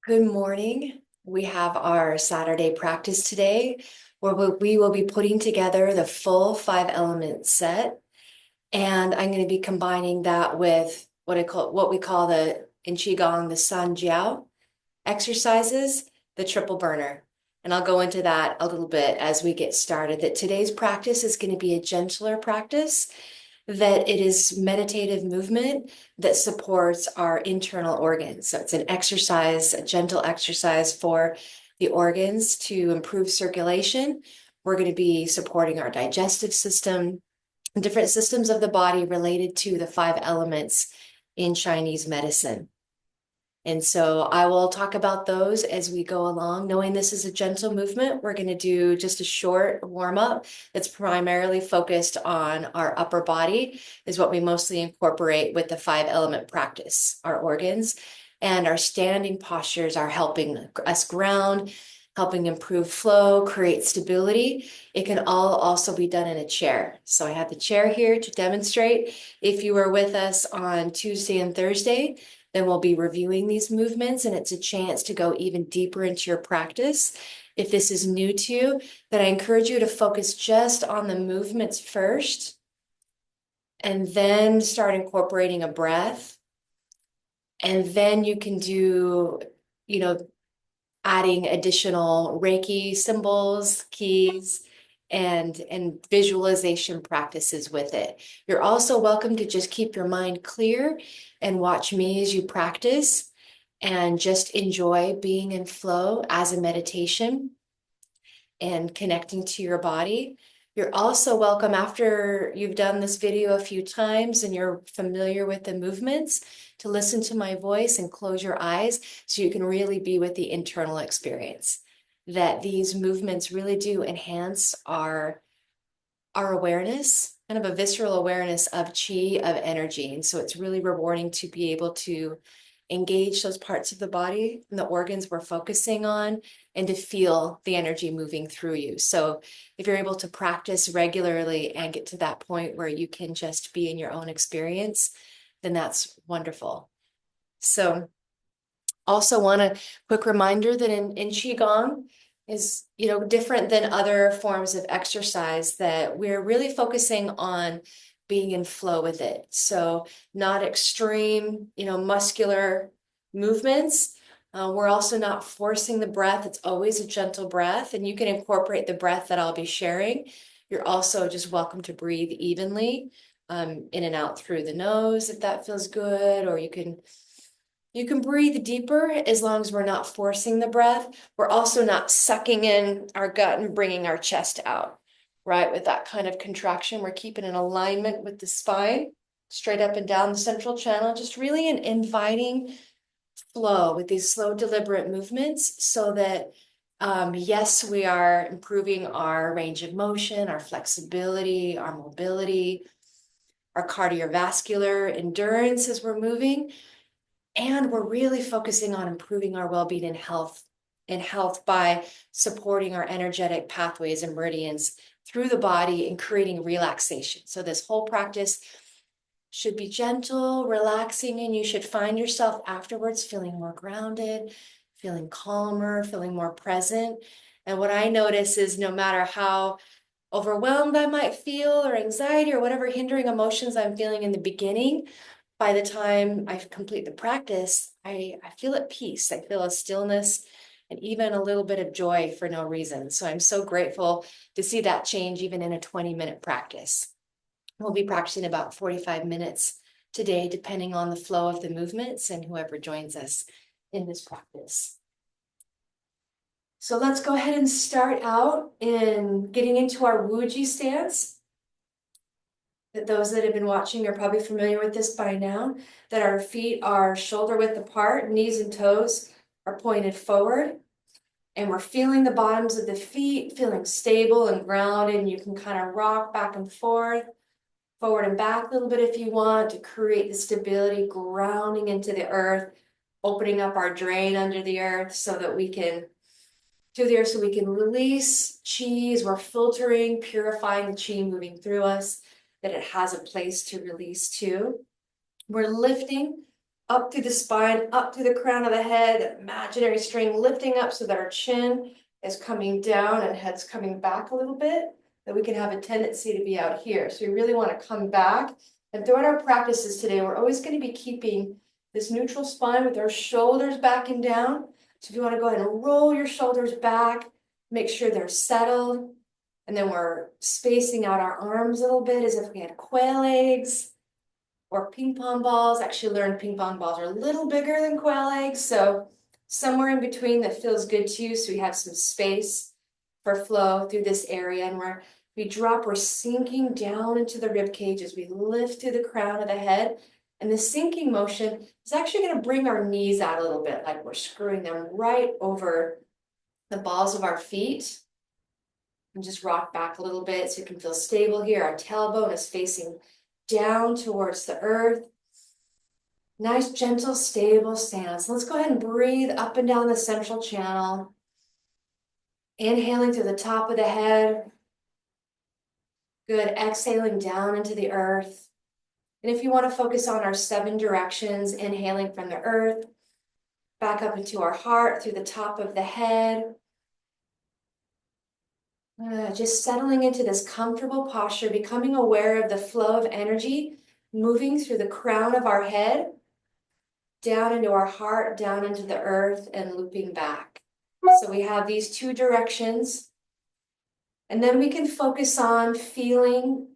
Good morning. We have our Saturday practice today where we will be putting together the full 5 element set. And I'm going to be combining that with what we call in Qigong, the San Jiao exercises, the triple burner. And I'll go into that a little bit as we get started. That today's practice is going to be a gentler practice, that it is meditative movement that supports our internal organs. So it's an exercise, a gentle exercise for the organs to improve circulation. We're going to be supporting our digestive system, different systems of the body related to the 5 elements in Chinese medicine. And so I will talk about those as we go along. Knowing this is a gentle movement, we're going to do just a short warm up that's primarily focused on our upper body, is what we mostly incorporate with the 5 element practice, our organs. And our standing postures are helping us ground, helping improve flow, create stability. It can all also be done in a chair. So I have the chair here to demonstrate. If you were with us on Tuesday and Thursday, then we'll be reviewing these movements, and it's a chance to go even deeper into your practice. If this is new to you, then I encourage you to focus just on the movements first, and then start incorporating a breath. And then you can do, adding additional Reiki symbols, keys, and visualization practices with it. You're also welcome to just keep your mind clear and watch me as you practice and just enjoy being in flow as a meditation and connecting to your body. You're also welcome, after you've done this video a few times and you're familiar with the movements, to listen to my voice and close your eyes so you can really be with the internal experience. That these movements really do enhance our awareness, kind of a visceral awareness of chi, of energy. And so it's really rewarding to be able to engage those parts of the body and the organs we're focusing on, and to feel the energy moving through you. So if you're able to practice regularly and get to that point where you can just be in your own experience, then that's wonderful. So also want a quick reminder that in Qigong is, different than other forms of exercise, that we're really focusing on being in flow with it. So not extreme, muscular movements. We're also not forcing the breath. It's always a gentle breath, and you can incorporate the breath that I'll be sharing. You're also just welcome to breathe evenly, in and out through the nose if that feels good, or you can breathe deeper as long as we're not forcing the breath. We're also not sucking in our gut and bringing our chest out, right? With that kind of contraction, we're keeping in alignment with the spine, straight up and down the central channel, just really an inviting flow with these slow, deliberate movements, so that, yes, we are improving our range of motion, our flexibility, our mobility, our cardiovascular endurance as we're moving. And we're really focusing on improving our well-being and health by supporting our energetic pathways and meridians through the body and creating relaxation. So this whole practice should be gentle, relaxing, and you should find yourself afterwards feeling more grounded, feeling calmer, feeling more present. And what I notice is, no matter how overwhelmed I might feel, or anxiety, or whatever hindering emotions I'm feeling in the beginning, by the time I complete the practice, I feel at peace. I feel a stillness and even a little bit of joy for no reason. So I'm so grateful to see that change even in a 20-minute practice. We'll be practicing about 45 minutes today, depending on the flow of the movements and whoever joins us in this practice. So let's go ahead and start out in getting into our Wuji stance. That those that have been watching are probably familiar with this by now, that our feet are shoulder width apart, knees and toes are pointed forward, and we're feeling the bottoms of the feet, feeling stable and grounded, and you can kind of rock back and forth, forward and back a little bit if you want, to create the stability, grounding into the earth, opening up our drain under the earth so that we can release chi as we're filtering, purifying the chi moving through us, that it has a place to release to. We're lifting up through the spine, up through the crown of the head, that imaginary string lifting up so that our chin is coming down and head's coming back a little bit, that we can have a tendency to be out here. So we really want to come back. And throughout our practices today, we're always going to be keeping this neutral spine with our shoulders back and down. So if you want to go ahead and roll your shoulders back, make sure they're settled. And then we're spacing out our arms a little bit as if we had quail eggs or ping pong balls. Actually learned ping pong balls are a little bigger than quail eggs. So somewhere in between that feels good to you. So we have some space for flow through this area. And we drop, we're sinking down into the rib cage as we lift through the crown of the head. And the sinking motion is actually going to bring our knees out a little bit, like we're screwing them right over the balls of our feet. And just rock back a little bit so you can feel stable here. Our tailbone is facing down towards the earth. Nice, gentle, stable stance. Let's go ahead and breathe up and down the central channel. Inhaling through the top of the head. Good, exhaling down into the earth. And if you want to focus on our 7 directions, inhaling from the earth, back up into our heart through the top of the head. Just settling into this comfortable posture, becoming aware of the flow of energy moving through the crown of our head, down into our heart, down into the earth, and looping back. So we have these 2 directions. And then we can focus on feeling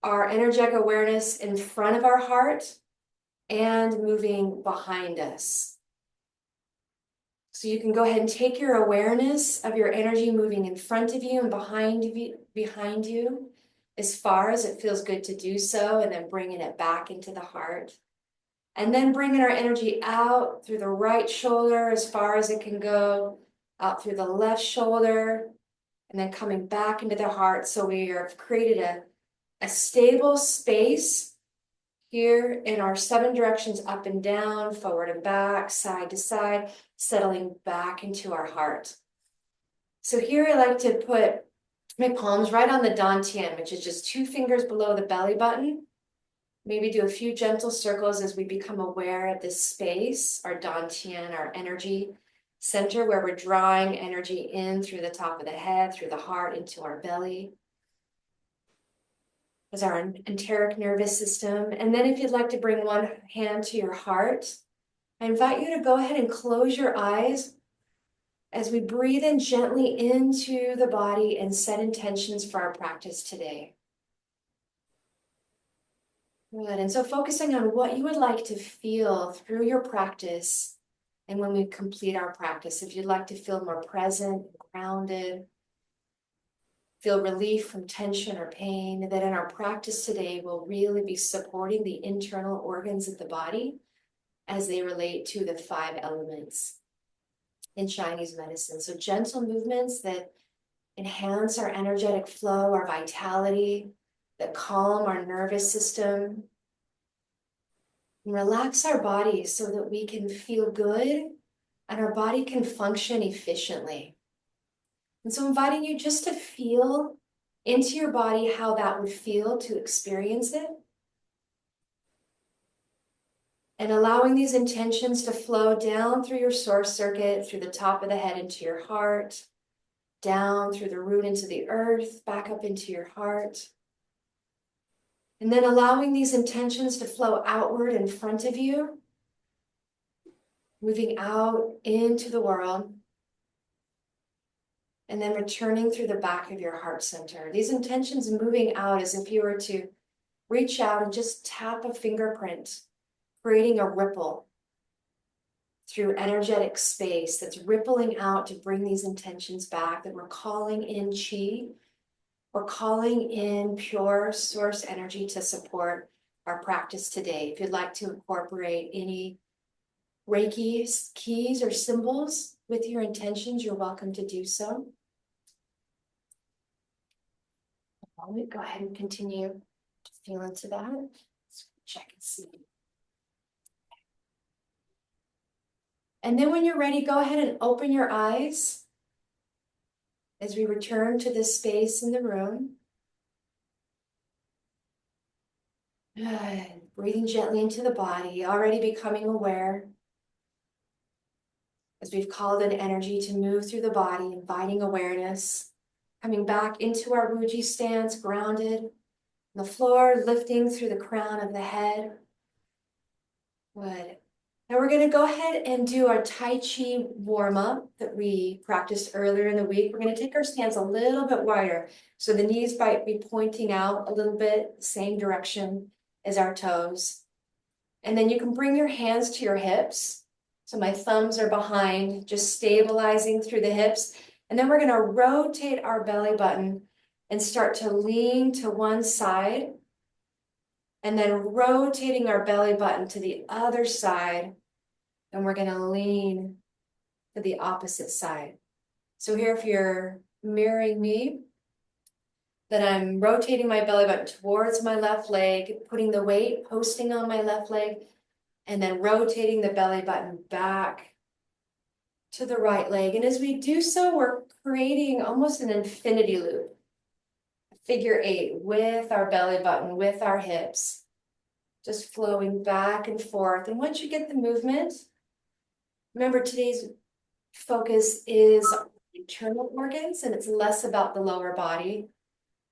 our energetic awareness in front of our heart and moving behind us. So you can go ahead and take your awareness of your energy moving in front of you and behind you as far as it feels good to do so, and then bringing it back into the heart. And then bringing our energy out through the right shoulder as far as it can go, out through the left shoulder, and then coming back into the heart. So we have created a stable space here in our 7 directions, up and down, forward and back, side to side, settling back into our heart. So here I like to put my palms right on the dantian, which is just 2 fingers below the belly button. Maybe do a few gentle circles as we become aware of this space, our dantian, our energy center, where we're drawing energy in through the top of the head, through the heart, into our belly. As our enteric nervous system. And then if you'd like to bring one hand to your heart, I invite you to go ahead and close your eyes as we breathe in gently into the body and set intentions for our practice today. Good. And so focusing on what you would like to feel through your practice, and when we complete our practice, if you'd like to feel more present, grounded, feel relief from tension or pain, that in our practice today will really be supporting the internal organs of the body as they relate to the 5 elements in Chinese medicine. So gentle movements that enhance our energetic flow, our vitality, that calm our nervous system, and relax our body so that we can feel good and our body can function efficiently. And so inviting you just to feel into your body how that would feel to experience it. And allowing these intentions to flow down through your source circuit, through the top of the head into your heart, down through the root into the earth, back up into your heart. And then allowing these intentions to flow outward in front of you, moving out into the world. And then returning through the back of your heart center. These intentions moving out as if you were to reach out and just tap a fingerprint, creating a ripple through energetic space that's rippling out to bring these intentions back, that we're calling in qi, we're calling in pure source energy to support our practice today. If you'd like to incorporate any Reiki keys or symbols with your intentions, you're welcome to do so. I'll go ahead and continue to feel into that. Let's check and see. And then when you're ready, go ahead and open your eyes as we return to this space in the room. Good. Breathing gently into the body, already becoming aware as we've called in energy to move through the body, inviting awareness, coming back into our Wuji stance, grounded on the floor, lifting through the crown of the head. Good. Now we're going to go ahead and do our Tai Chi warm-up that we practiced earlier in the week. We're going to take our stance a little bit wider. So the knees might be pointing out a little bit, the same direction as our toes. And then you can bring your hands to your hips. So my thumbs are behind, just stabilizing through the hips. And then we're going to rotate our belly button and start to lean to one side. And then rotating our belly button to the other side. And we're going to lean to the opposite side. So here, if you're mirroring me, that I'm rotating my belly button towards my left leg, putting the weight, posting on my left leg, and then rotating the belly button back to the right leg. And as we do so, we're creating almost an infinity loop, a figure 8 with our belly button, with our hips, just flowing back and forth. And once you get the movement, remember today's focus is on internal organs, and it's less about the lower body,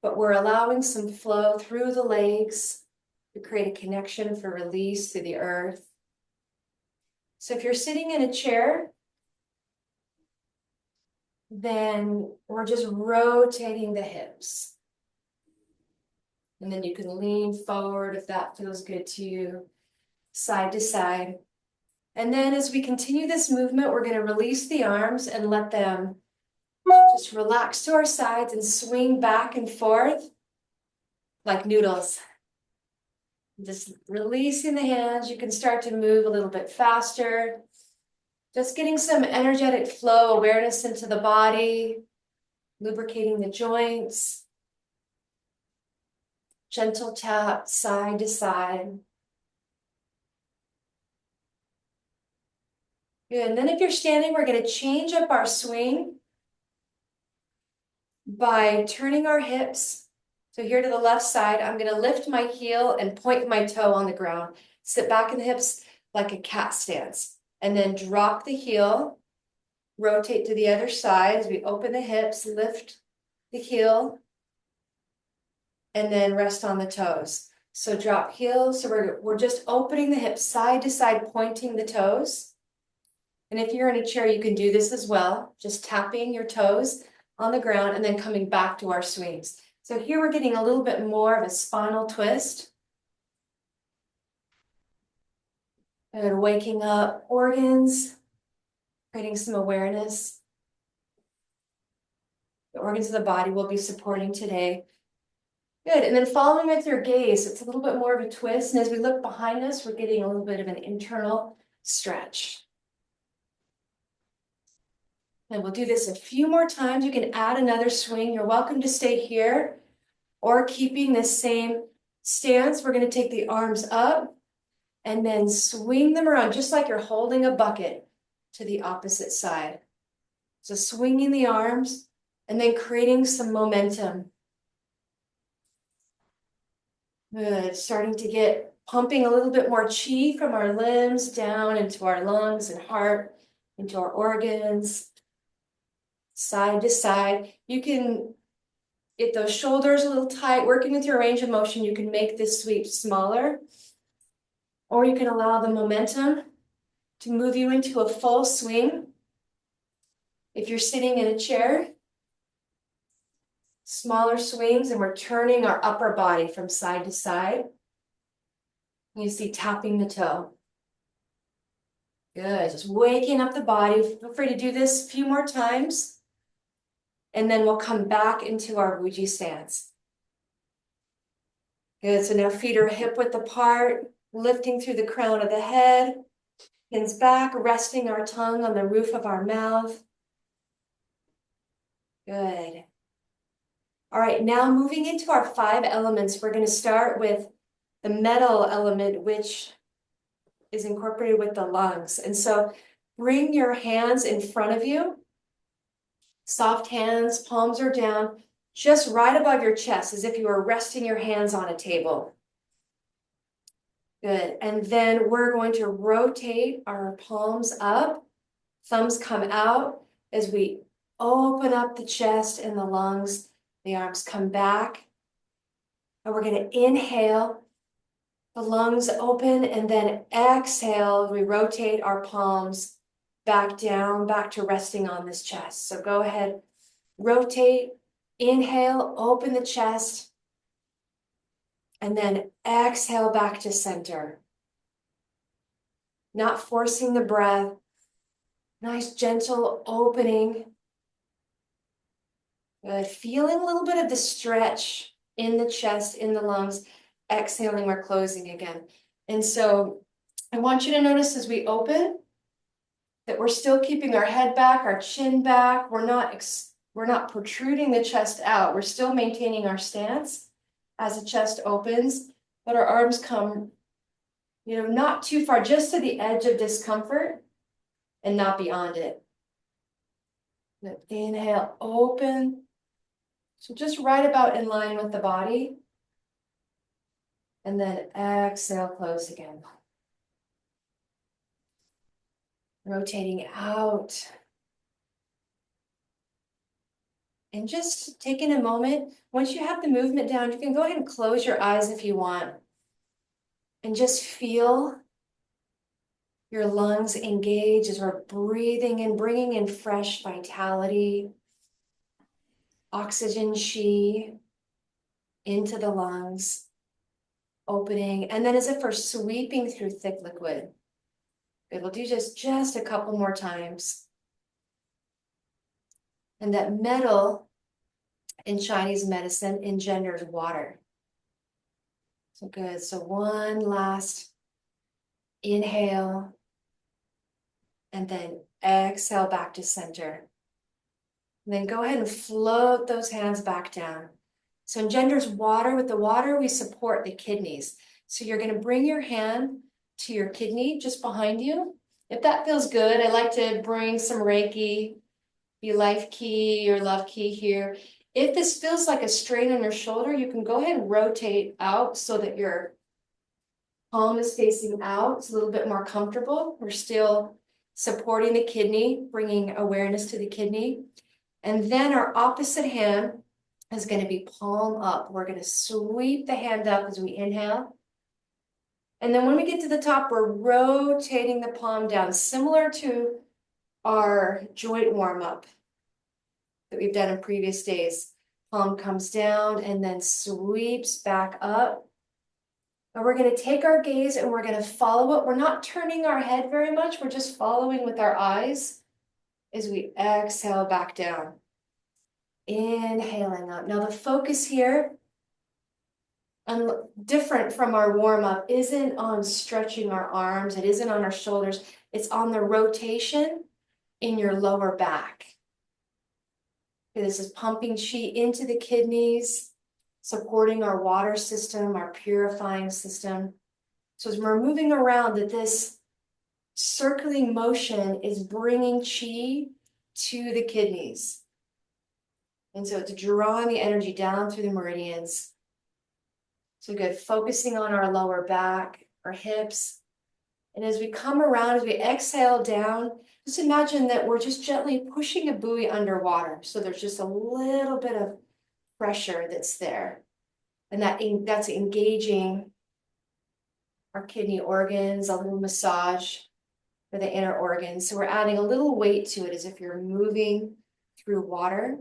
but we're allowing some flow through the legs to create a connection for release to the earth. So if you're sitting in a chair, then we're just rotating the hips. And then you can lean forward if that feels good to you, side to side. And then as we continue this movement, we're going to release the arms and let them just relax to our sides and swing back and forth like noodles. Just releasing the hands. You can start to move a little bit faster. Just getting some energetic flow, awareness into the body, lubricating the joints. Gentle tap side to side. Good. And then if you're standing, we're going to change up our swing by turning our hips. So here to the left side, I'm going to lift my heel and point my toe on the ground. Sit back in the hips like a cat stance. And then drop the heel. Rotate to the other side as we open the hips, lift the heel, and then rest on the toes. So drop heel. So we're just opening the hips side to side, pointing the toes. And if you're in a chair, you can do this as well. Just tapping your toes on the ground and then coming back to our swings. So here we're getting a little bit more of a spinal twist. And waking up organs, creating some awareness. The organs of the body will be supporting today. Good, and then following with your gaze, it's a little bit more of a twist. And as we look behind us, we're getting a little bit of an internal stretch. And we'll do this a few more times. You can add another swing. You're welcome to stay here or keeping the same stance. We're going to take the arms up and then swing them around just like you're holding a bucket to the opposite side. So swinging the arms and then creating some momentum. Good, starting to get pumping a little bit more chi from our limbs down into our lungs and heart, into our organs. Side to side. You can get those shoulders a little tight, working with your range of motion. You can make this sweep smaller, or you can allow the momentum to move you into a full swing. If you're sitting in a chair, smaller swings, and we're turning our upper body from side to side. You see tapping the toe. Good, just waking up the body. Feel free to do this a few more times. And then we'll come back into our Wuji stance. Good, so now feet are hip width apart, lifting through the crown of the head, hands back, resting our tongue on the roof of our mouth. Good. All right, now moving into our 5 elements, we're going to start with the metal element, which is incorporated with the lungs. And so bring your hands in front of you. Soft hands, palms are down, just right above your chest, as if you were resting your hands on a table. Good. And then we're going to rotate our palms up, thumbs come out as we open up the chest and the lungs. The arms come back. And we're going to inhale, the lungs open, and then exhale. We rotate our palms back down, back to resting on this chest. So go ahead, rotate, inhale, open the chest, and then exhale back to center. Not forcing the breath. Nice, gentle opening. Good. Feeling a little bit of the stretch in the chest, in the lungs. Exhaling, we're closing again. And so I want you to notice as we open that we're still keeping our head back, our chin back. We're not protruding the chest out. We're still maintaining our stance as the chest opens, but our arms come, not too far, just to the edge of discomfort and not beyond it. Inhale, open. So just right about in line with the body. And then exhale, close again. Rotating out. And just taking a moment, once you have the movement down, you can go ahead and close your eyes if you want. And just feel your lungs engage as we're breathing and bringing in fresh vitality, oxygen chi into the lungs, opening, and then as if we're sweeping through thick liquid. Good, we'll do just a couple more times. And that metal in Chinese medicine engenders water. So good, so one last inhale, and then exhale back to center. And then go ahead and float those hands back down. So engenders water. With the water, we support the kidneys. So you're going to bring your hand to your kidney just behind you. If that feels good, I like to bring some Reiki, be life key or love key here. If this feels like a strain on your shoulder, you can go ahead and rotate out so that your palm is facing out. It's a little bit more comfortable. We're still supporting the kidney, bringing awareness to the kidney. And then our opposite hand is going to be palm up. We're going to sweep the hand up as we inhale. And then when we get to the top, we're rotating the palm down, similar to our joint warm-up that we've done in previous days. Palm comes down and then sweeps back up. And we're going to take our gaze and we're going to follow it. We're not turning our head very much. We're just following with our eyes as we exhale back down. Inhaling up. Now the focus here, different from our warm-up, isn't on stretching our arms. It isn't on our shoulders. It's on the rotation in your lower back. This is pumping chi into the kidneys, supporting our water system, our purifying system. So as we're moving around, that this circling motion is bringing chi to the kidneys. And so it's drawing the energy down through the meridians. So good, focusing on our lower back, our hips. And as we come around, as we exhale down, just imagine that we're just gently pushing a buoy underwater. So there's just a little bit of pressure that's there. And that's engaging our kidney organs, a little massage for the inner organs. So we're adding a little weight to it as if you're moving through water.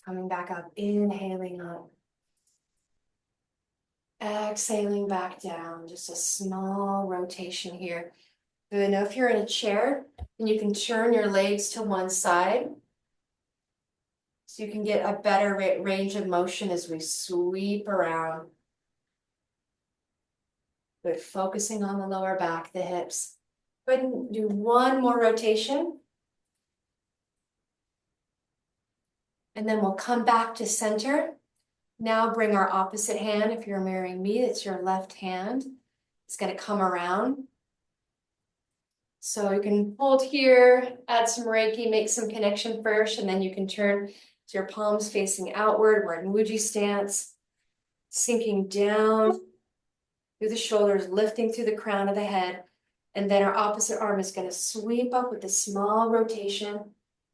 Coming back up, inhaling up. Exhaling back down, just a small rotation here. Good. Now if you're in a chair, then you can turn your legs to one side. So you can get a better range of motion as we sweep around. Good. Focusing on the lower back, the hips. Go ahead and do one more rotation. And then we'll come back to center. Now bring our opposite hand. If you're mirroring me, it's your left hand. It's going to come around. So you can hold here, add some Reiki, make some connection first, and then you can turn to your palms facing outward. We're in Muji stance, sinking down through the shoulders, lifting through the crown of the head. And then our opposite arm is going to sweep up with a small rotation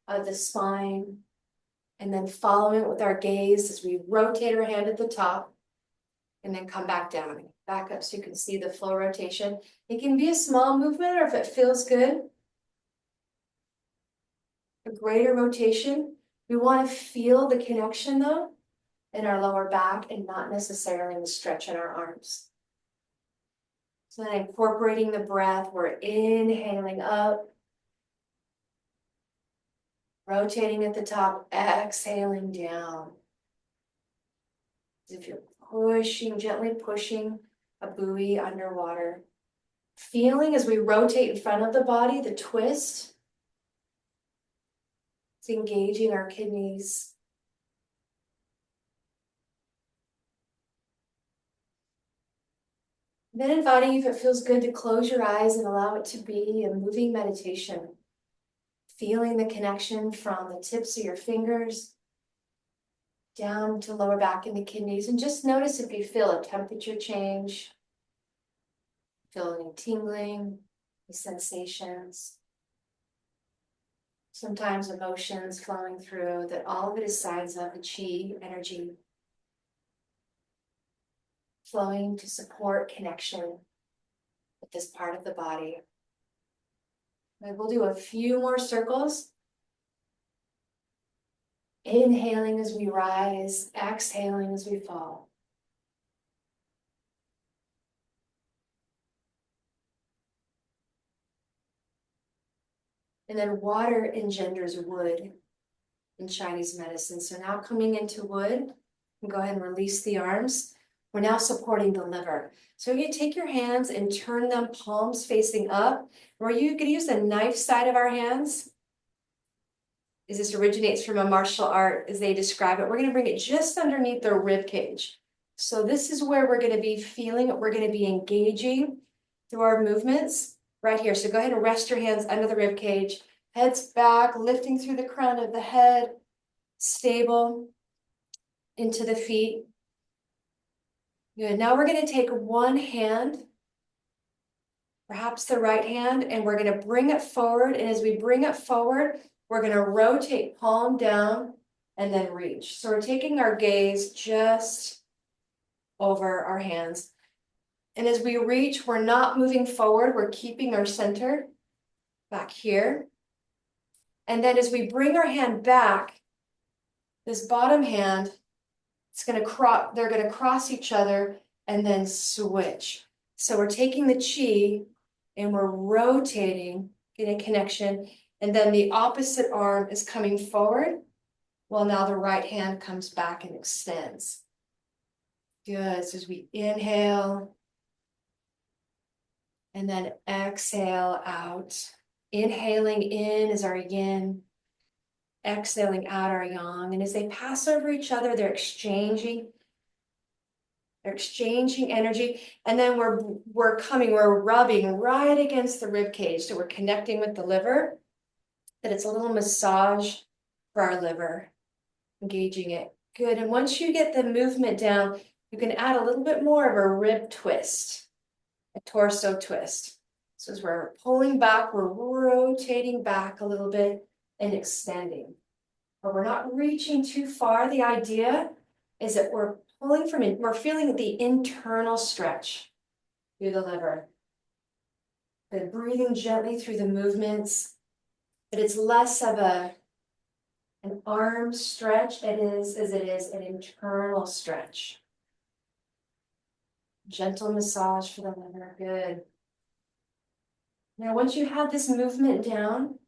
of the spine. And then following it with our gaze as we rotate our hand at the top. And then come back down, back up so you can see the full rotation. It can be a small movement, or if it feels good, a greater rotation. We want to feel the connection though in our lower back and not necessarily the stretch in our arms. So then incorporating the breath, we're inhaling up, rotating at the top, exhaling down. As if you're pushing, gently pushing a buoy underwater. Feeling as we rotate in front of the body, the twist. It's engaging our kidneys. Then inviting you, if it feels good, to close your eyes and allow it to be a moving meditation. Feeling the connection from the tips of your fingers down to lower back in the kidneys. And just notice if you feel a temperature change, feel any tingling, any sensations. Sometimes emotions flowing through, that all of it is signs of the chi energy flowing to support connection with this part of the body. And we'll do a few more circles. Inhaling as we rise, exhaling as we fall. And then water engenders wood in Chinese medicine. So now coming into wood, and go ahead and release the arms. We're now supporting the liver. So you take your hands and turn them palms facing up, or you could use the knife side of our hands. As this originates from a martial art, as they describe it, we're going to bring it just underneath their rib cage. So this is where we're going to be feeling it. We're going to be engaging through our movements right here. So go ahead and rest your hands under the rib cage. Heads back, lifting through the crown of the head, stable into the feet. Good. Now we're going to take one hand, perhaps the right hand, and we're going to bring it forward. And as we bring it forward, we're going to rotate palm down and then reach. So we're taking our gaze just over our hands. And as we reach, we're not moving forward. We're keeping our center back here. And then as we bring our hand back, this bottom hand, they're going to cross each other and then switch. So we're taking the chi and we're rotating, getting a connection. And then the opposite arm is coming forward. Well, now the right hand comes back and extends. Good. So as we inhale and then exhale out. Inhaling in is our yin. Exhaling out our yang. And as they pass over each other, they're exchanging energy. And then we're rubbing right against the rib cage. So we're connecting with the liver. That it's a little massage for our liver, engaging it. Good. And once you get the movement down, you can add a little bit more of a rib twist, a torso twist. So as we're pulling back, we're rotating back a little bit and extending. But we're not reaching too far. The idea is that we're pulling from it. We're feeling the internal stretch through the liver. Then breathing gently through the movements. But it's less of an arm stretch as it is an internal stretch. Gentle massage for the liver. Good. Now, once you have this movement down,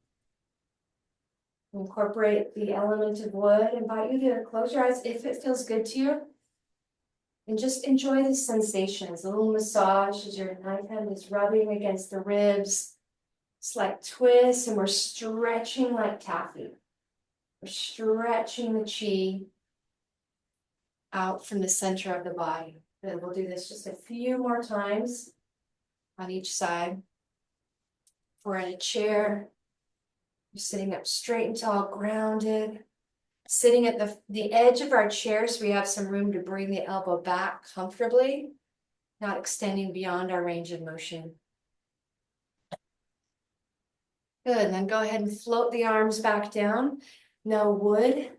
incorporate the element of wood. Invite you to close your eyes if it feels good to you. And just enjoy the sensations. A little massage as your knife hand is rubbing against the ribs. Slight twist, and we're stretching like taffy. We're stretching the chi out from the center of the body. Good. We'll do this just a few more times on each side. If we're in a chair, you're sitting up straight and tall, grounded. Sitting at the edge of our chair so we have some room to bring the elbow back comfortably. not extending beyond our range of motion. Good, and then go ahead and float the arms back down. Now wood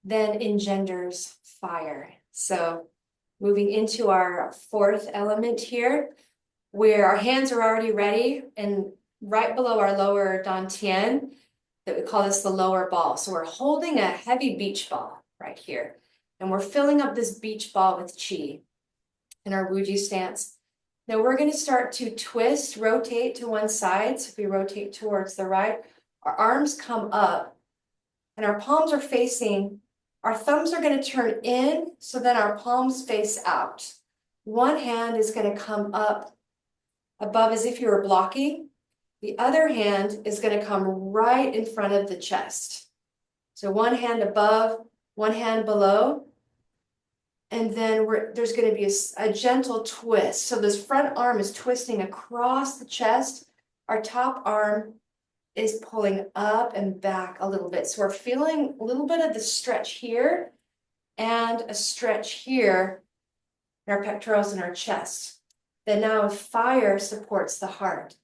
then engenders fire. So moving into our fourth element here, where our hands are already ready and right below our lower dantian, that we call this the lower ball. So we're holding a heavy beach ball right here. And we're filling up this beach ball with chi in our Wuji stance. Now we're going to start to twist, rotate to one side. So if we rotate towards the right, our arms come up and our palms are facing, our thumbs are going to turn in so then our palms face out. One hand is going to come up above as if you were blocking. The other hand is going to come right in front of the chest. So one hand above, one hand below. And then there's going to be a gentle twist. So this front arm is twisting across the chest. Our top arm is pulling up and back a little bit. So we're feeling a little bit of the stretch here and a stretch here in our pectorals and our chest. Then now fire supports the heart.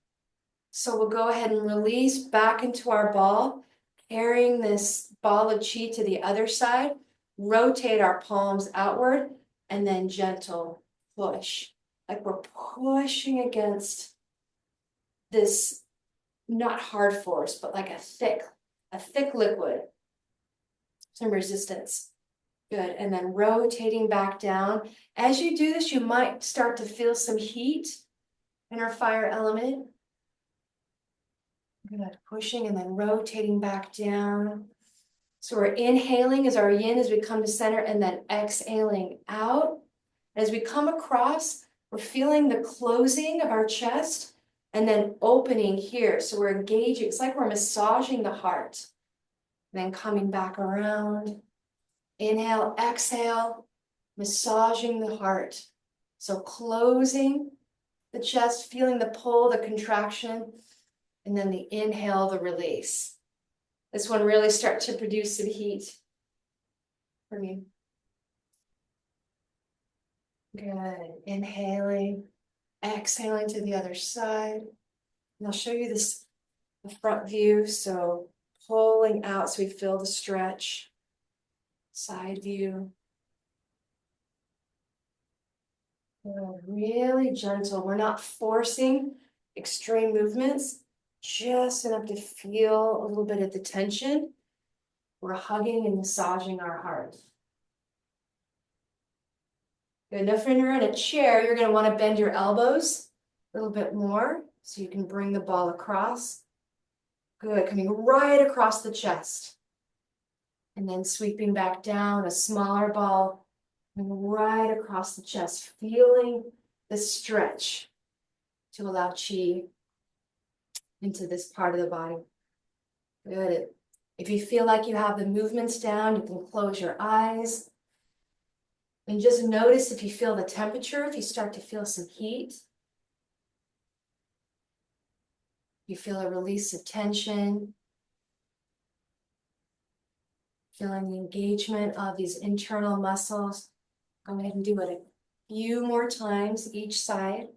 So we'll go ahead and release back into our ball, carrying this ball of chi to the other side, rotate our palms outward, and then gentle push. Like we're pushing against this, not hard force, but like a thick liquid, some resistance. Good, and then rotating back down. As you do this, you might start to feel some heat in our fire element. Good, pushing and then rotating back down. So we're inhaling as our yin as we come to center and then exhaling out. As we come across, we're feeling the closing of our chest and then opening here. So we're engaging, it's like we're massaging the heart. And then coming back around. Inhale, exhale, massaging the heart. So closing the chest, feeling the pull, the contraction, and then the inhale, the release. This one really starts to produce some heat for me. Good. Inhaling, exhaling to the other side. And I'll show you this, the front view. So pulling out so we feel the stretch. Side view. Good. Really gentle. We're not forcing extreme movements, just enough to feel a little bit of the tension. We're hugging and massaging our heart. Good. Now, if you're in a chair, you're going to want to bend your elbows a little bit more so you can bring the ball across. Good. Coming right across the chest. And then sweeping back down, a smaller ball, and right across the chest, feeling the stretch to allow chi into this part of the body. Good. If you feel like you have the movements down, you can close your eyes. And just notice if you feel the temperature, if you start to feel some heat. You feel a release of tension. Feeling the engagement of these internal muscles. Go ahead and do it a few more times each side.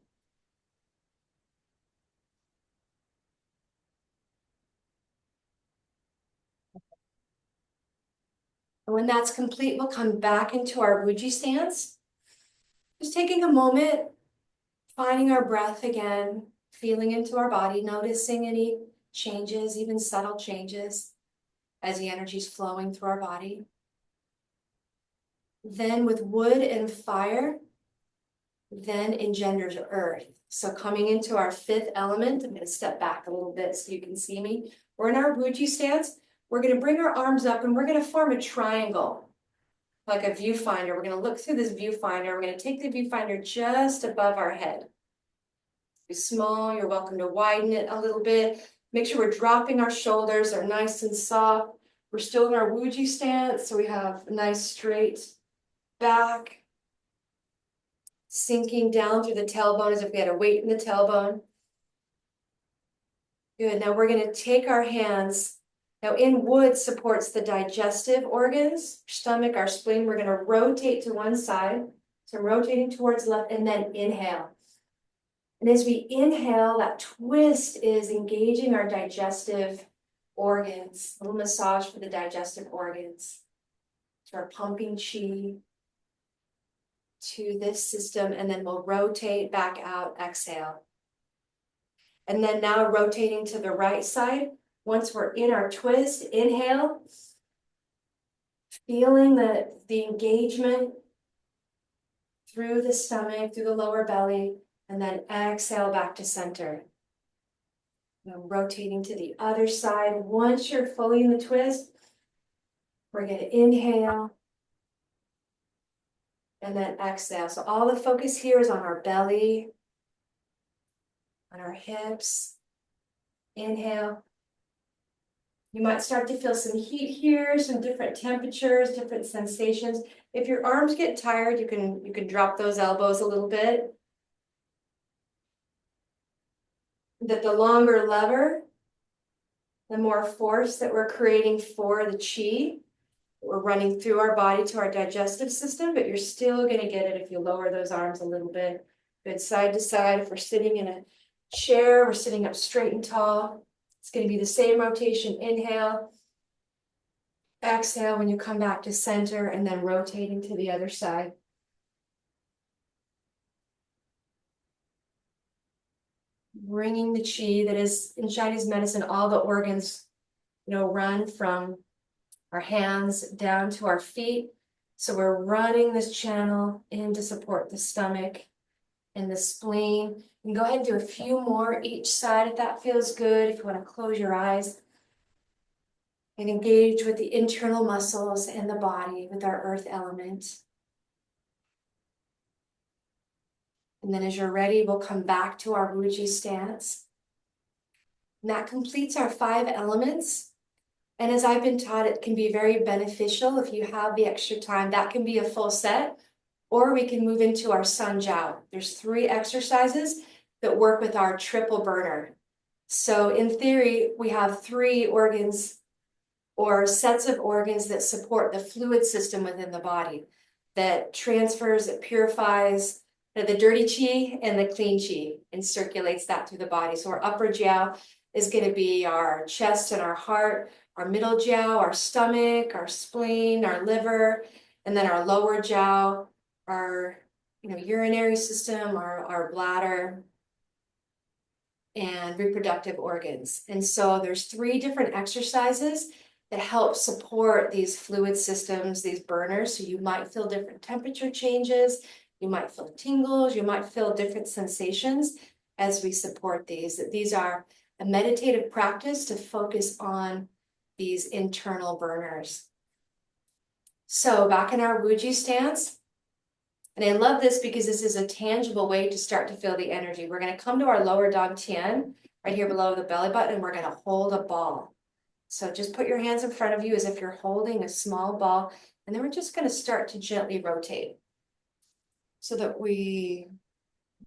And when that's complete, we'll come back into our Wuji stance. Just taking a moment, finding our breath again, feeling into our body, noticing any changes, even subtle changes as the energy is flowing through our body. Then with wood and fire, then engenders earth. So coming into our fifth element, I'm going to step back a little bit so you can see me. We're in our Wuji stance. We're going to bring our arms up and we're going to form a triangle, like a viewfinder. We're going to look through this viewfinder. We're going to take the viewfinder just above our head. Be small, you're welcome to widen it a little bit. Make sure we're dropping our shoulders, are nice and soft. We're still in our Wuji stance, so we have a nice straight back. Sinking down through the tailbone as if we had a weight in the tailbone. Good, now we're going to take our hands. Now in wood supports the digestive organs, stomach, our spleen. We're going to rotate to one side. So rotating towards the left and then inhale. And as we inhale, that twist is engaging our digestive organs, a little massage for the digestive organs. So we're pumping chi to this system, and then we'll rotate back out, exhale. And then now rotating to the right side. Once we're in our twist, inhale, feeling the engagement through the stomach, through the lower belly, and then exhale back to center. And rotating to the other side. Once you're fully in the twist, we're going to inhale and then exhale. So all the focus here is on our belly, on our hips. Inhale. You might start to feel some heat here, some different temperatures, different sensations. If your arms get tired, you can drop those elbows a little bit. That the longer lever, the more force that we're creating for the chi. We're running through our body to our digestive system, but you're still going to get it if you lower those arms a little bit. Good side to side. If we're sitting in a chair, we're sitting up straight and tall. It's going to be the same rotation. Inhale, exhale when you come back to center, and then rotating to the other side. Bringing the chi that is in Chinese medicine, all the organs, run from our hands down to our feet. So we're running this channel in to support the stomach and the spleen. You can go ahead and do a few more each side if that feels good. If you want to close your eyes and engage with the internal muscles and the body with our earth element. And then as you're ready, we'll come back to our Wuji stance. And that completes our 5 elements. And as I've been taught, it can be very beneficial if you have the extra time. That can be a full set, or we can move into our San Jiao. There's 3 exercises that work with our triple burner. So in theory, we have 3 organs or sets of organs that support the fluid system within the body, that transfers, it purifies the dirty chi and the clean chi and circulates that through the body. So our upper jiao is going to be our chest and our heart, our middle jiao, our stomach, our spleen, our liver, and then our lower jiao, our urinary system, our bladder, and reproductive organs. And so there's 3 different exercises that help support these fluid systems, these burners. So you might feel different temperature changes, you might feel tingles, you might feel different sensations as we support these. These are a meditative practice to focus on these internal burners. So back in our Wuji stance, and I love this because this is a tangible way to start to feel the energy. We're going to come to our lower dantian, right here below the belly button, and we're going to hold a ball. So just put your hands in front of you as if you're holding a small ball, and then we're just going to start to gently rotate so that we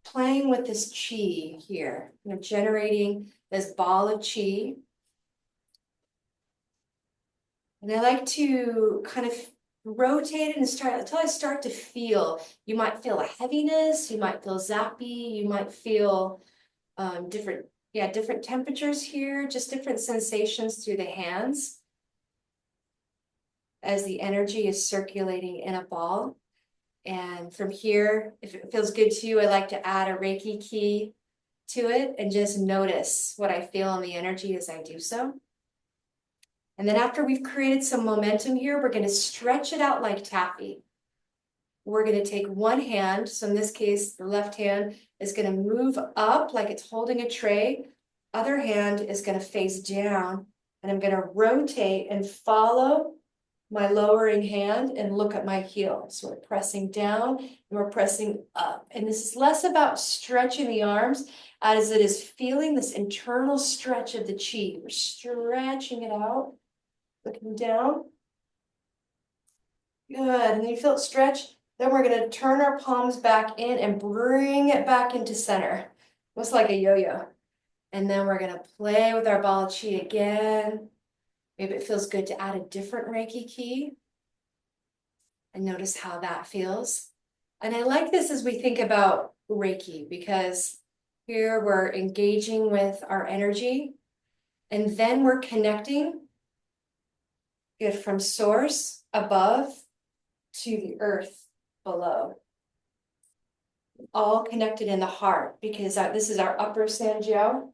playing with this chi here, generating this ball of chi. And I like to kind of rotate it and start until I start to feel. You might feel a heaviness, you might feel zappy, you might feel different temperatures here, just different sensations through the hands as the energy is circulating in a ball. And from here, if it feels good to you, I like to add a Reiki key to it and just notice what I feel in the energy as I do so. And then after we've created some momentum here, we're going to stretch it out like taffy. We're going to take one hand, so in this case, the left hand is going to move up like it's holding a tray. Other hand is going to face down, and I'm going to rotate and follow my lowering hand and look at my heel. So we're pressing down and we're pressing up. And this is less about stretching the arms as it is feeling this internal stretch of the chi. We're stretching it out, looking down. Good, and then you feel it stretch. Then we're going to turn our palms back in and bring it back into center. Almost like a yo-yo. And then we're going to play with our ball of chi again. Maybe it feels good to add a different Reiki key. And notice how that feels And I like this as we think about Reiki, because here we're engaging with our energy, and then we're connecting it from source above to the earth below. All connected in the heart, because this is our upper San Jiao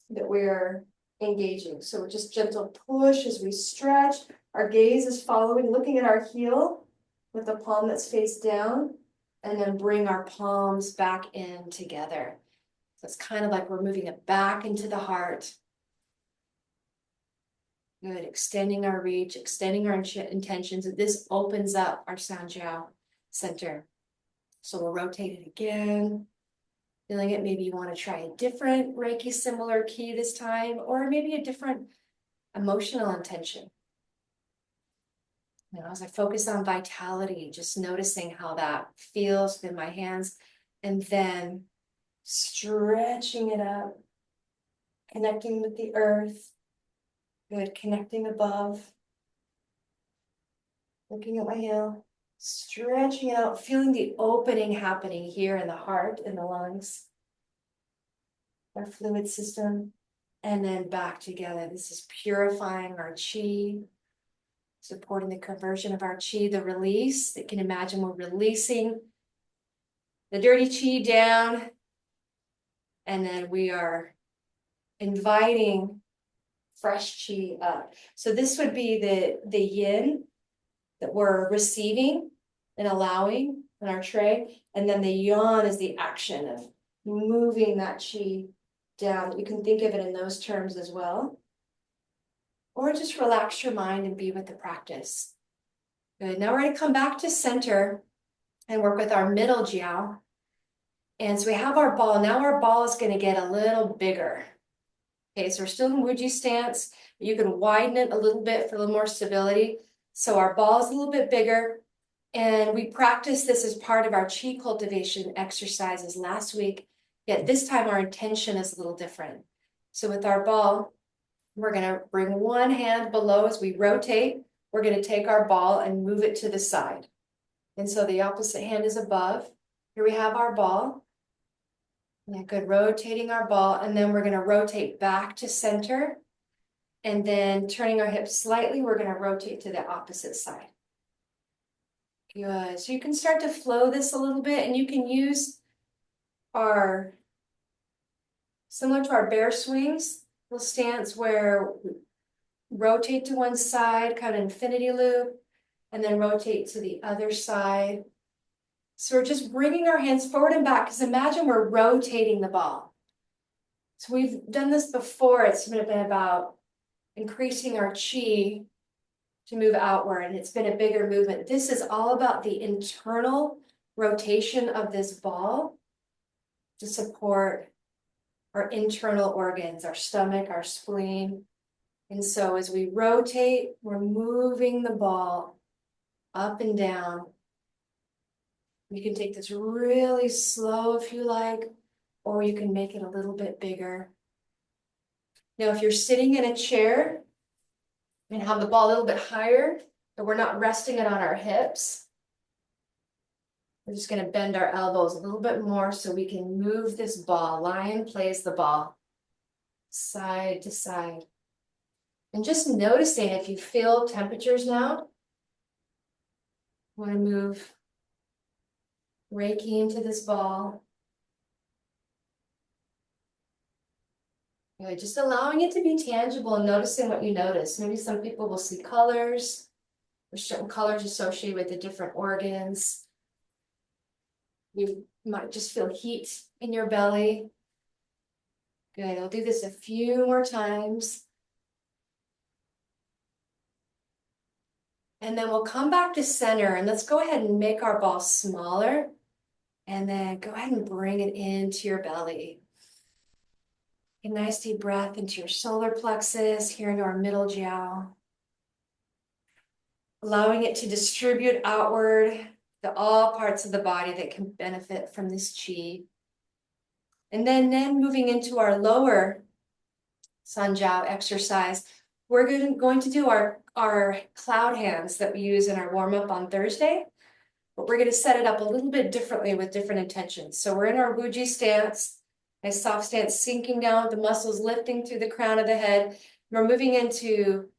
that we're engaging. So just gentle push as we stretch. Our gaze is following, looking at our heel with the palm that's face down, and then bring our palms back in together. So it's kind of like we're moving it back into the heart. Good, extending our reach, extending our intentions. This opens up our San Jiao center. So we'll rotate it again. Feeling it, maybe you want to try a different Reiki similar key this time, or maybe a different emotional intention. You know, as I focus on vitality, just noticing how that feels within my hands, and then stretching it up, connecting with the earth. Good, connecting above. Looking at my heel, stretching it out, feeling the opening happening here in the heart, in the lungs, our fluid system, and then back together. This is purifying our chi, supporting the conversion of our chi, the release. You can imagine we're releasing the dirty chi down, and then we are inviting fresh chi up. So this would be the yin that we're receiving and allowing in our tray, and then the yang is the action of moving that chi down. You can think of it in those terms as well. Or just relax your mind and be with the practice. Good. Now we're going to come back to center and work with our middle jiao. And so we have our ball. Now our ball is going to get a little bigger. Okay, so we're still in Wuji stance. You can widen it a little bit for a little more stability. So our ball is a little bit bigger. And we practiced this as part of our chi cultivation exercises last week. Yet this time our intention is a little different. So with our ball, we're going to bring one hand below as we rotate. We're going to take our ball and move it to the side. And so the opposite hand is above. Here we have our ball. Yeah, good, rotating our ball. And then we're going to rotate back to center. And then turning our hips slightly, we're going to rotate to the opposite side. Good. So you can start to flow this a little bit, and you can use our, similar to our bear swings, little stance where we rotate to one side, kind of infinity loop, and then rotate to the other side. So we're just bringing our hands forward and back, because imagine we're rotating the ball. So we've done this before. It's been about increasing our chi to move outward, and it's been a bigger movement. This is all about the internal rotation of this ball to support our internal organs, our stomach, our spleen. And so as we rotate, we're moving the ball up and down. You can take this really slow if you like, or you can make it a little bit bigger. Now, if you're sitting in a chair and have the ball a little bit higher, but we're not resting it on our hips, we're just going to bend our elbows a little bit more so we can move this ball. Lion plays the ball side to side. And just noticing if you feel temperatures now. I want to move Reiki into this ball. Good. Just allowing it to be tangible and noticing what you notice. Maybe some people will see colors. There's certain colors associated with the different organs. You might just feel heat in your belly. Good. I'll do this a few more times. And then we'll come back to center, and let's go ahead and make our ball smaller. And then go ahead and bring it into your belly. A nice deep breath into your solar plexus, here into our middle jiao. Allowing it to distribute outward to all parts of the body that can benefit from this chi. And then moving into our lower San Jiao exercise, we're going to do our cloud hands that we use in our warm-up on Thursday. but we're going to set it up a little bit differently with different intentions. So we're in our Wuji stance, nice soft stance, sinking down with the muscles lifting through the crown of the head. We're moving into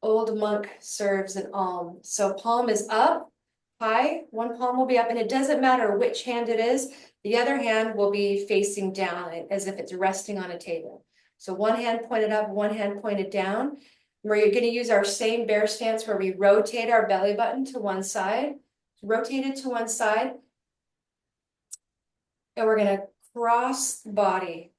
old monk serves an alm. So palm is up, high, one palm will be up, and it doesn't matter which hand it is. The other hand will be facing down as if it's resting on a table. So one hand pointed up, one hand pointed down. We're going to use our same bear stance where we rotate our belly button to one side, rotate it to one side, and we're going to cross the body.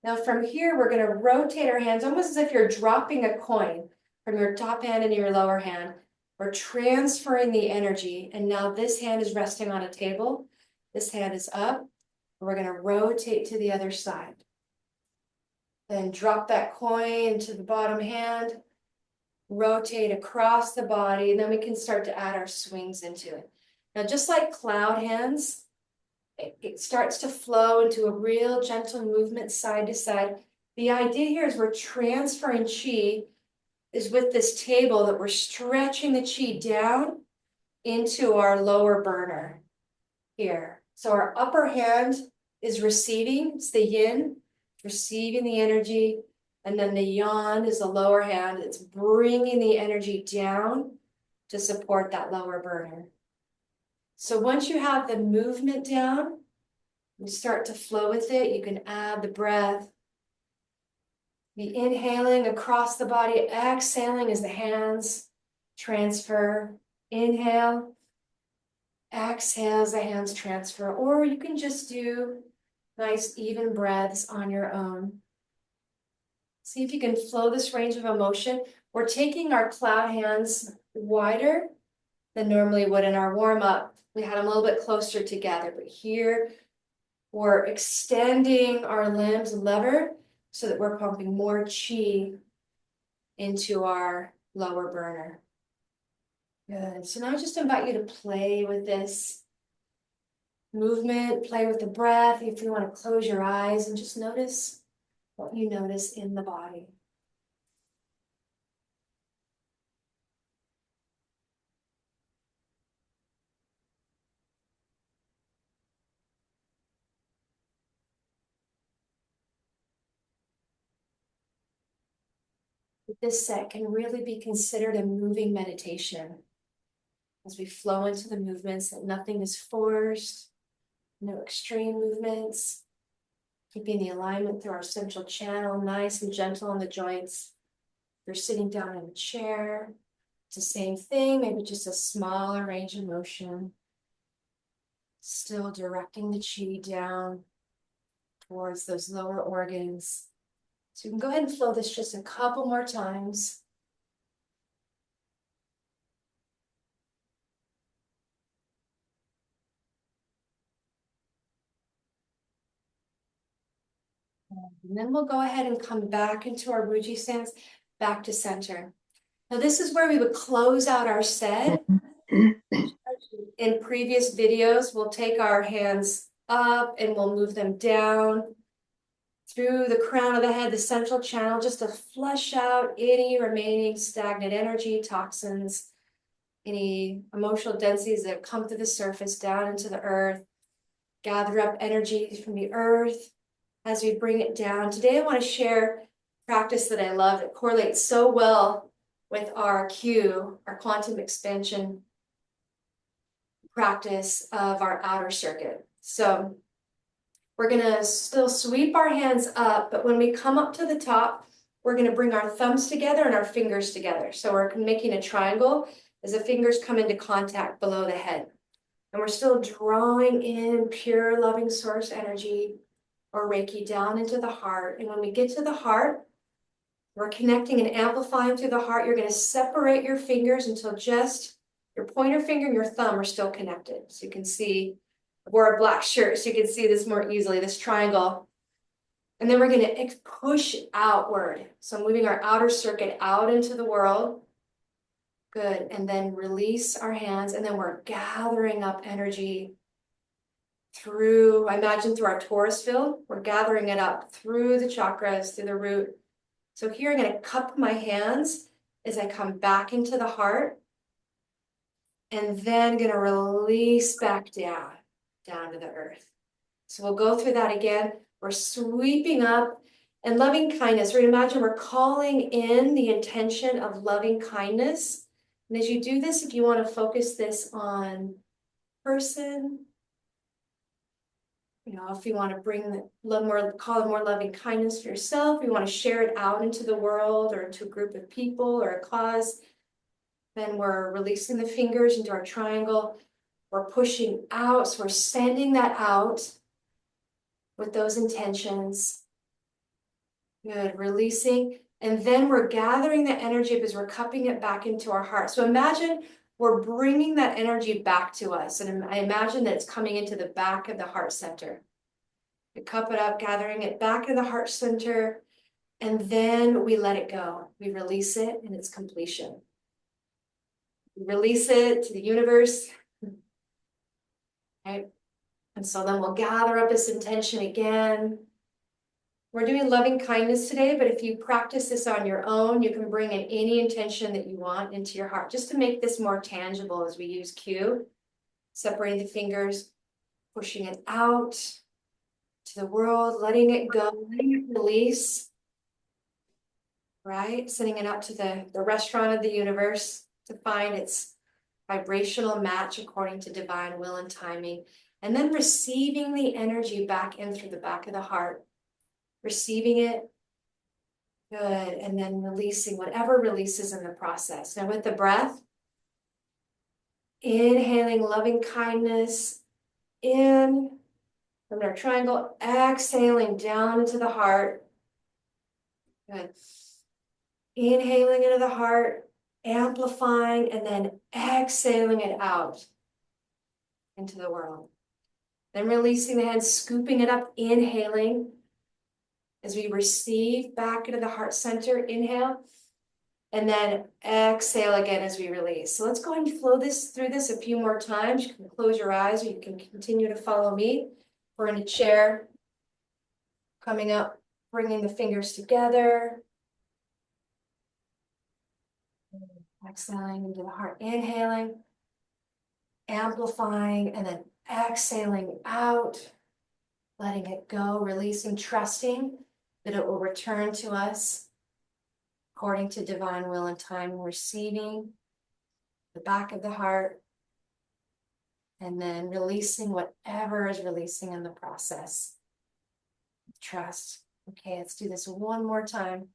Now from here, we're going to rotate our hands almost as if you're dropping a coin from your top hand into your lower hand. We're transferring the energy, and now this hand is resting on a table. This hand is up. We're going to rotate to the other side. Then drop that coin to the bottom hand, rotate across the body, and then we can start to add our swings into it. Now, just like cloud hands, it starts to flow into a real gentle movement side to side. The idea here is we're transferring chi is with this table that we're stretching the chi down into our lower burner here. So our upper hand is receiving, it's the yin, receiving the energy, and then the yang is the lower hand. It's bringing the energy down to support that lower burner. So once you have the movement down, you start to flow with it. You can add the breath. Be inhaling across the body, exhaling as the hands transfer. Inhale, exhale as the hands transfer, or you can just do nice even breaths on your own. See if you can flow this range of emotion. We're taking our cloud hands wider than normally would in our warm-up. We had them a little bit closer together, but here we're extending our limbs lever so that we're pumping more chi into our lower burner. Good. So now I just invite you to play with this movement, play with the breath. If you want to close your eyes and just notice what you notice in the body. This set can really be considered a moving meditation as we flow into the movements, that nothing is forced, no extreme movements, keeping the alignment through our central channel, nice and gentle on the joints. If you're sitting down in a chair, it's the same thing, maybe just a smaller range of motion. Still directing the chi down towards those lower organs. So you can go ahead and flow this just a couple more times. And then we'll go ahead and come back into our Wuji stance, back to center. Now this is where we would close out our set. In previous videos, we'll take our hands up and we'll move them down through the crown of the head, the central channel, just to flush out any remaining stagnant energy, toxins, any emotional densities that come to the surface down into the earth. Gather up energy from the earth as we bring it down. Today I want to share a practice that I love that correlates so well with our Q, our quantum expansion practice of our outer circuit. So we're going to still sweep our hands up, but when we come up to the top, we're going to bring our thumbs together and our fingers together. So we're making a triangle as the fingers come into contact below the head. And we're still drawing in pure loving source energy or Reiki down into the heart. And when we get to the heart, we're connecting and amplifying through the heart. You're going to separate your fingers until just your pointer finger and your thumb are still connected. So you can see, I wore a black shirt so you can see this more easily, this triangle. And then we're going to push outward. So moving our outer circuit out into the world. Good. And then release our hands. And then we're gathering up energy through, I imagine through our torus field. We're gathering it up through the chakras, through the root. So here I'm going to cup my hands as I come back into the heart. and then gonna release back down to the earth. So we'll go through that again. We're sweeping up and loving kindness. Right, imagine we're calling in the intention of loving kindness. And as you do this, if you want to focus this on person, if you want to bring love more, call it more loving kindness for yourself, you want to share it out into the world or into a group of people or a cause, then we're releasing the fingers into our triangle. We're pushing out, so we're sending that out with those intentions. Good, releasing. And then we're gathering the energy because we're cupping it back into our heart. So imagine we're bringing that energy back to us. And I imagine that it's coming into the back of the heart center. We cup it up, gathering it back in the heart center. And then we let it go. We release it in its completion. We release it to the universe. Right? And so then we'll gather up this intention again. We're doing loving kindness today, but if you practice this on your own, you can bring in any intention that you want into your heart, just to make this more tangible as we use Q. Separating the fingers, pushing it out to the world, letting it go, letting it release, right? Sending it out to the restaurant of the universe to find its vibrational match according to divine will and timing, and then receiving the energy back in through the back of the heart. Receiving it, good, and then releasing whatever releases in the process. Now with the breath, inhaling loving kindness in from our triangle, exhaling down into the heart. Good. Inhaling into the heart, amplifying, and then exhaling it out into the world. Then releasing the hands, scooping it up, inhaling. As we receive back into the heart center, inhale, and then exhale again as we release. So let's go ahead and flow through this a few more times. You can close your eyes or you can continue to follow me. We're in a chair, coming up, bringing the fingers together. Exhaling into the heart, inhaling, amplifying, and then exhaling out, letting it go, releasing, trusting that it will return to us according to divine will and time, receiving the back of the heart, and then releasing whatever is releasing in the process. Trust. Okay, let's do this one more time.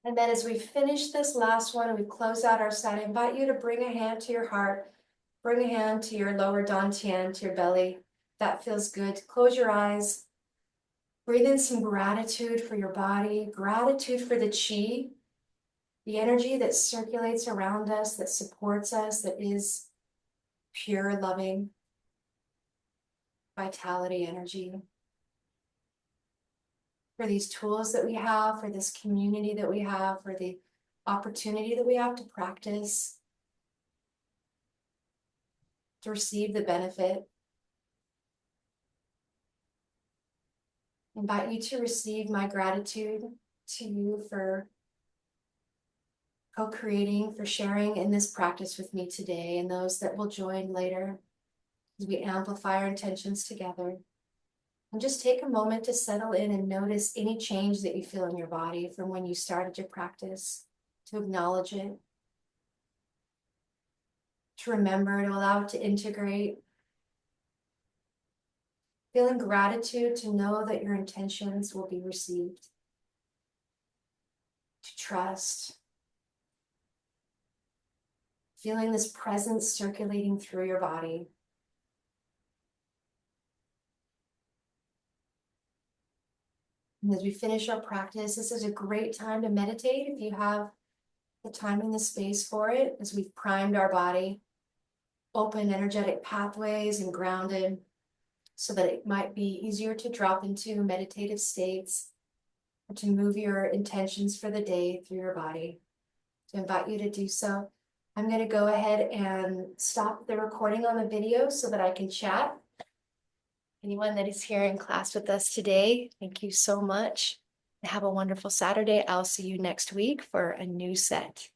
And then as we finish this last one and we close out our set, I invite you to bring a hand to your heart, bring a hand to your lower dantian, to your belly. That feels good. Close your eyes. Breathe in some gratitude for your body, gratitude for the chi, the energy that circulates around us, that supports us, that is pure, loving, vitality energy. For these tools that we have, for this community that we have, for the opportunity that we have to practice, to receive the benefit. I invite you to receive my gratitude to you for co-creating, for sharing in this practice with me today, and those that will join later as we amplify our intentions together. And just take a moment to settle in and notice any change that you feel in your body from when you started your practice, to acknowledge it, to remember, to allow it to integrate. Feeling gratitude to know that your intentions will be received, to trust. Feeling this presence circulating through your body. And as we finish our practice, this is a great time to meditate if you have the time and the space for it, as we've primed our body, open energetic pathways and grounded, so that it might be easier to drop into meditative states or to move your intentions for the day through your body. To invite you to do so. I'm gonna go ahead and stop the recording on the video so that I can chat. Anyone that is here in class with us today, thank you so much. Have a wonderful Saturday. I'll see you next week for a new set.